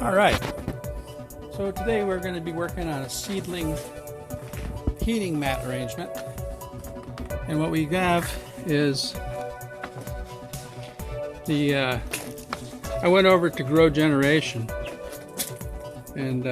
Alright, so today we're going to be working on a seedling heating mat arrangement. And what we have is I went over to GrowGeneration, and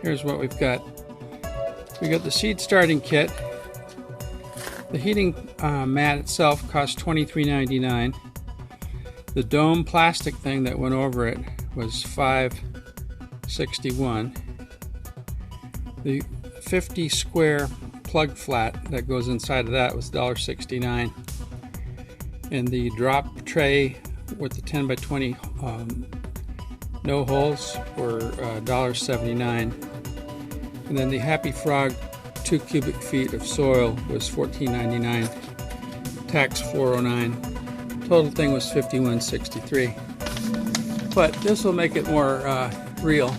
here's what we've got. We got the seed starting kit. The heating mat itself cost $23.99. The dome plastic thing that went over it was $5.61. The 50 square plug flat that goes inside of that was $1.69. And the drop tray with the 10 by 20 no holes were $1.79. And then the Happy Frog 2 cubic feet of soil was $14.99. Tax $4.09. Total thing was $51.63. But this will make it more real.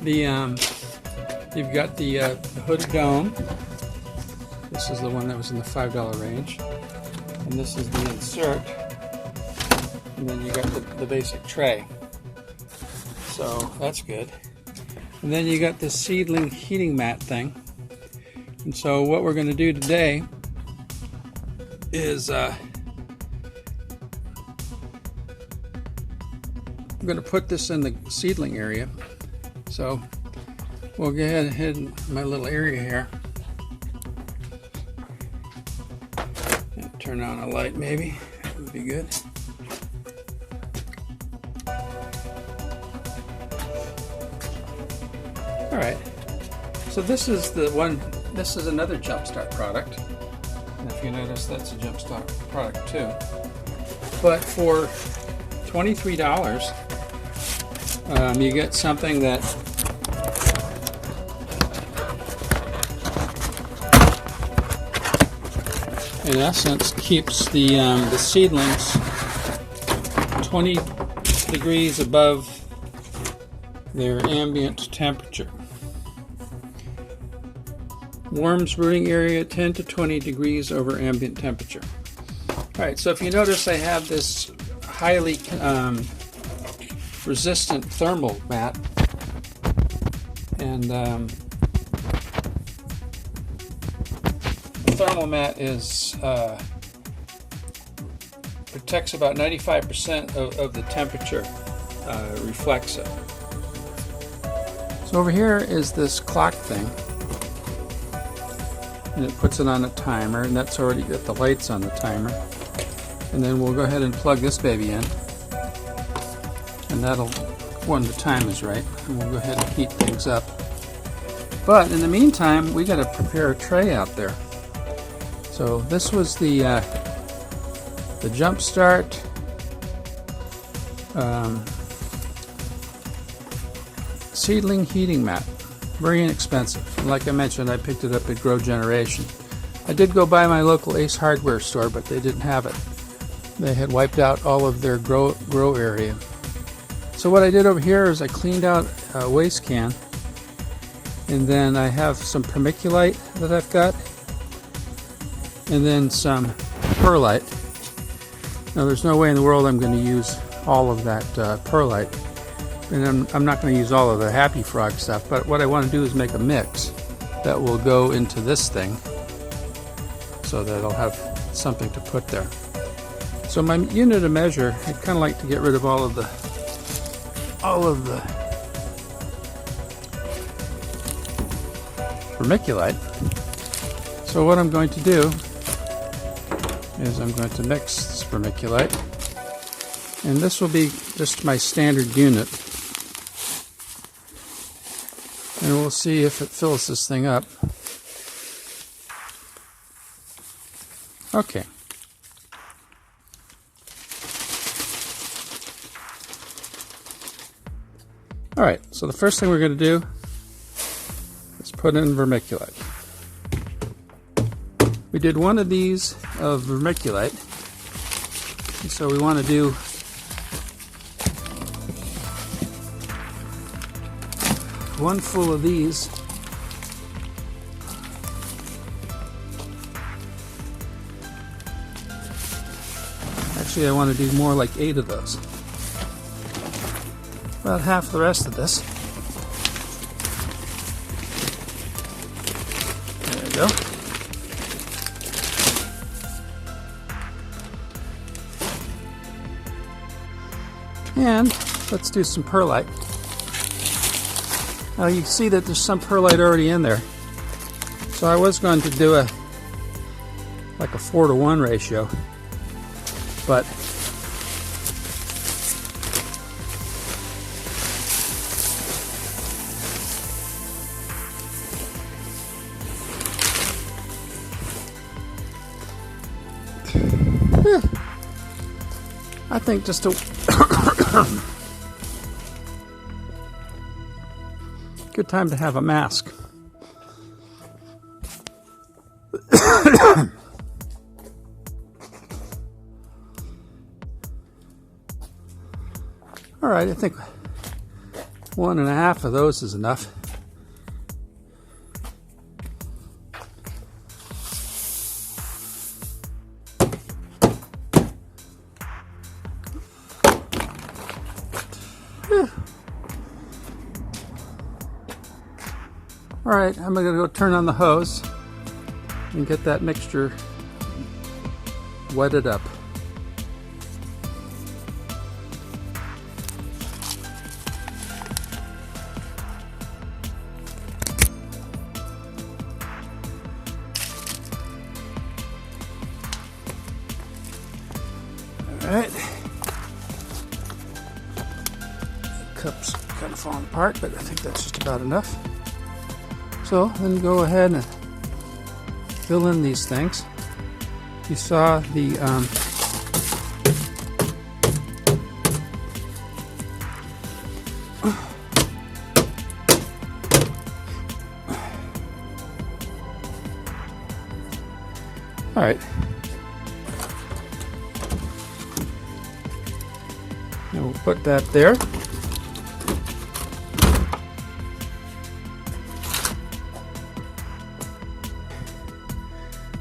You've got the hooded dome. This is the one that was in the $5 range. And this is the insert. And then you got the basic tray. So that's good. And then you got this seedling heating mat thing. And so what we're going to do today is I'm going to put this in the seedling area. So we'll go ahead in my little area here. And turn on a light maybe. That would be good. Alright. So this is the one, this is another Jumpstart product. And if you notice, that's a Jumpstart product too. But for $23, you get something that in essence keeps the seedlings 20 degrees above their ambient temperature. Warms rooting area 10 to 20 degrees over ambient temperature. Alright, so if you notice, I have this highly resistant thermal mat, and the thermal mat is protects about 95% of the temperature, reflects it. So over here is this clock thing, and it puts it on a timer, and that's already got the lights on the timer. And then we'll go ahead and plug this baby in, and that'll, when the time is right, and we'll go ahead and heat things up. But in the meantime, we got to prepare a tray out there. So this was the Jumpstart seedling heating mat. Very inexpensive. And like I mentioned, I picked it up at GrowGeneration. I did go by my local Ace Hardware store, but they didn't have it. They had wiped out all of their grow area. So what I did over here is I cleaned out a waste can, and then I have some Vermiculite that I've got, and then some perlite. Now there's no way in the world I'm going to use all of that perlite, and I'm not going to use all of the Happy Frog stuff, but what I want to do is make a mix that will go into this thing so that I'll have something to put there. So my unit of measure, I'd kind of like to get rid of all of the Vermiculite. So what I'm going to do is I'm going to mix this Vermiculite, and this will be just my standard unit, and we'll see if it fills this thing up. Okay. Alright, so the first thing we're going to do is put in Vermiculite. We did one of these of Vermiculite, and so we want to do one full of these Actually, I want to do more like 8 of those. About half the rest of this. There we go. And let's do some perlite. Now you can see that there's some perlite already in there. So I was going to do like a 4-to-1 ratio, but I think just a good time to have a mask. All right, I think 1.5 of those is enough. All right, I'm going to go turn on the hose and get that mixture wetted up. All right. The cup's kind of falling apart, but I think that's just about enough. So then go ahead and fill in these things. You saw the all right. And we'll put that there.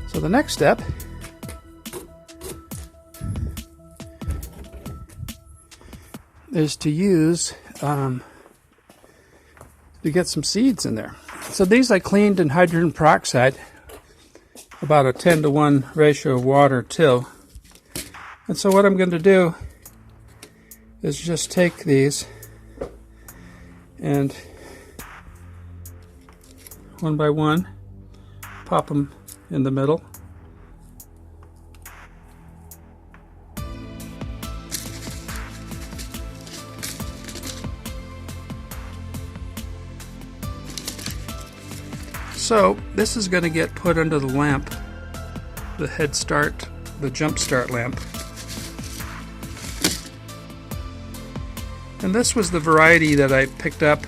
So the next step is to use to get some seeds in there. So these I cleaned in hydrogen peroxide, about a 10-to-1 ratio of water till. And so what I'm going to do is just take these and one by one pop them in the middle. So this is going to get put under the lamp, the head start, the jump start lamp. And this was the variety that I picked up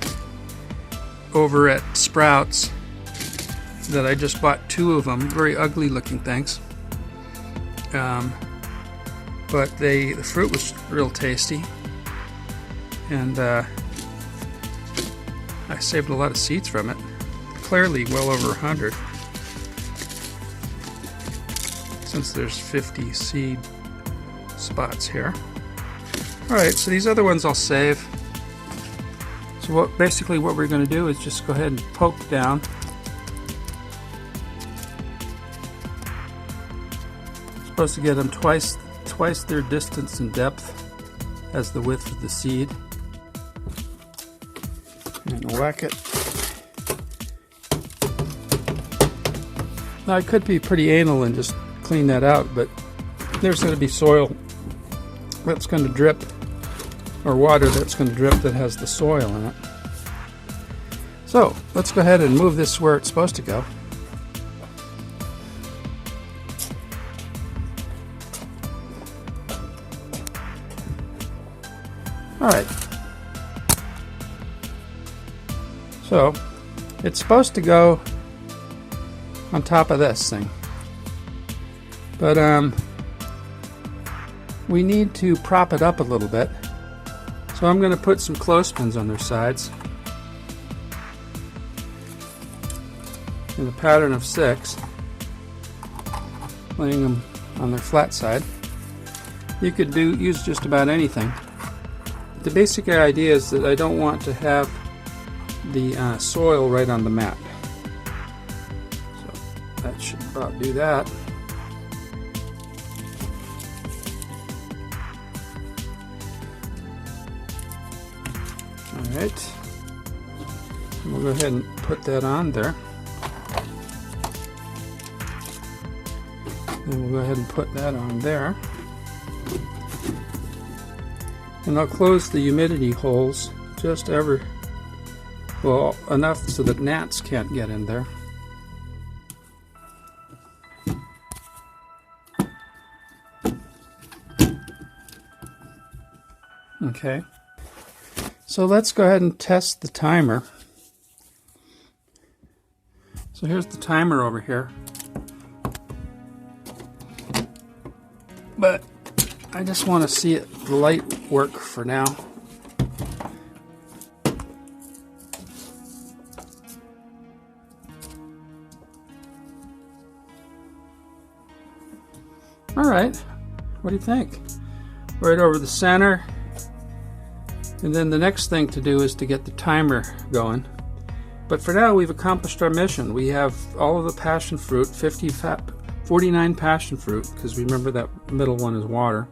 over at Sprouts, that I just bought 2 of them, very ugly looking things. But the fruit was real tasty, and I saved a lot of seeds from it. Clearly well over 100, since there's 50 seed spots here. Alright, so these other ones I'll save. So basically what we're going to do is just go ahead and poke down. Supposed to get them twice their distance and depth as the width of the seed. And whack it. Now I could be pretty anal and just clean that out, but there's going to be soil that's going to drip, or water that's going to drip that has the soil in it. So let's go ahead and move this where it's supposed to go. Alright, so it's supposed to go on top of this thing, but we need to prop it up a little bit, so I'm going to put some clothespins on their sides in a pattern of 6, laying them on their flat side. You could use just about anything. The basic idea is that I don't want to have the soil right on the mat. So that should about do that. Alright, we'll go ahead and put that on there. And we'll go ahead and put that on there. And I'll close the humidity holes just enough so that gnats can't get in there. Okay. So let's go ahead and test the timer. So here's the timer over here. But I just want to see the light work for now. Alright, what do you think? Right over the center. And then the next thing to do is to get the timer going. But for now, we've accomplished our mission. We have all of the passion fruit, 49 passion fruit, because remember that middle one is water.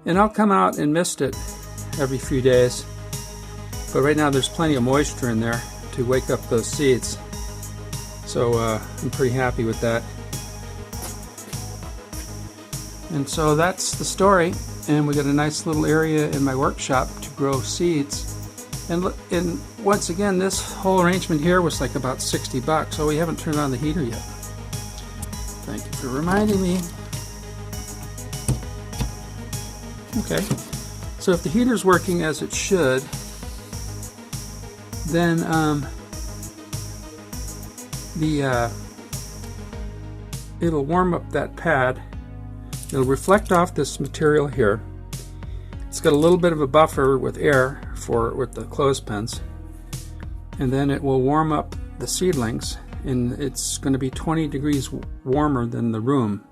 And I'll come out and mist it every few days. But right now there's plenty of moisture in there to wake up those seeds. So I'm pretty happy with that. And so that's the story. And we got a nice little area in my workshop to grow seeds. And once again, this whole arrangement here was like about $60. So we haven't turned on the heater yet. Thank you for reminding me. Okay, so if the heater's working as it should, then it'll warm up that pad. It'll reflect off this material here. It's got a little bit of a buffer with air with the clothespins, and then it will warm up the seedlings, and it's going to be 20 degrees warmer than the room.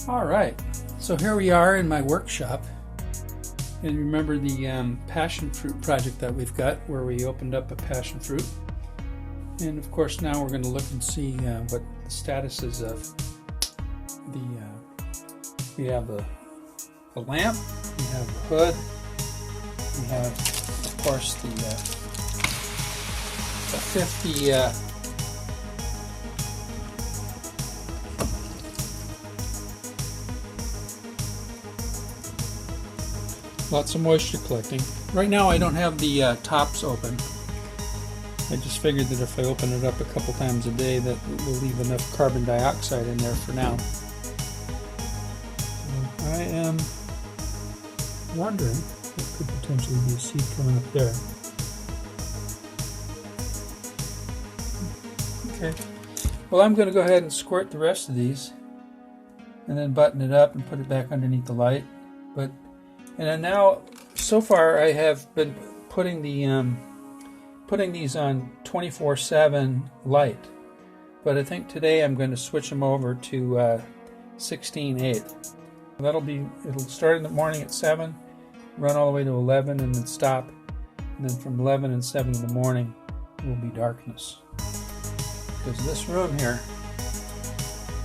Alright, so here we are in my workshop. And remember the passion fruit project that we've got, where we opened up a passion fruit. And of course now we're going to look and see what the status is of the, we have the lamp, we have the hood, we have of course the 50 lots of moisture collecting. Right now I don't have the tops open. I just figured that if I open it up a couple times a day, that it will leave enough carbon dioxide in there for now. So I am wondering what could potentially be a seed coming up there. Okay. Well, I'm going to go ahead and squirt the rest of these and then button it up and put it back underneath the light. And then now, so far, I have been putting these on 24/7 light. But I think today I'm going to switch them over to 16/8. It'll start in the morning at 7, run all the way to 11, and then stop. And then from 11 and 7 in the morning will be darkness. Because this room here,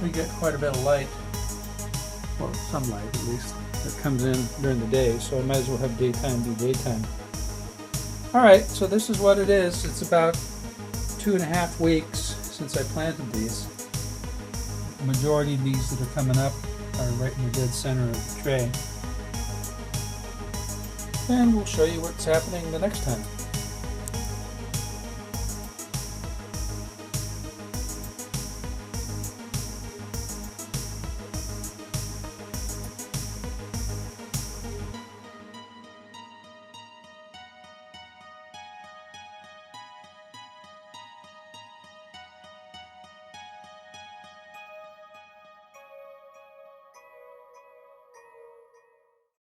we get quite a bit of light. Well, some light at least. That comes in during the day, so I might as well have daytime do daytime. Alright, so this is what it is. It's about 2.5 weeks since I planted these. The majority of these that are coming up are right in the dead center of the tray. And we'll show you what's happening the next time.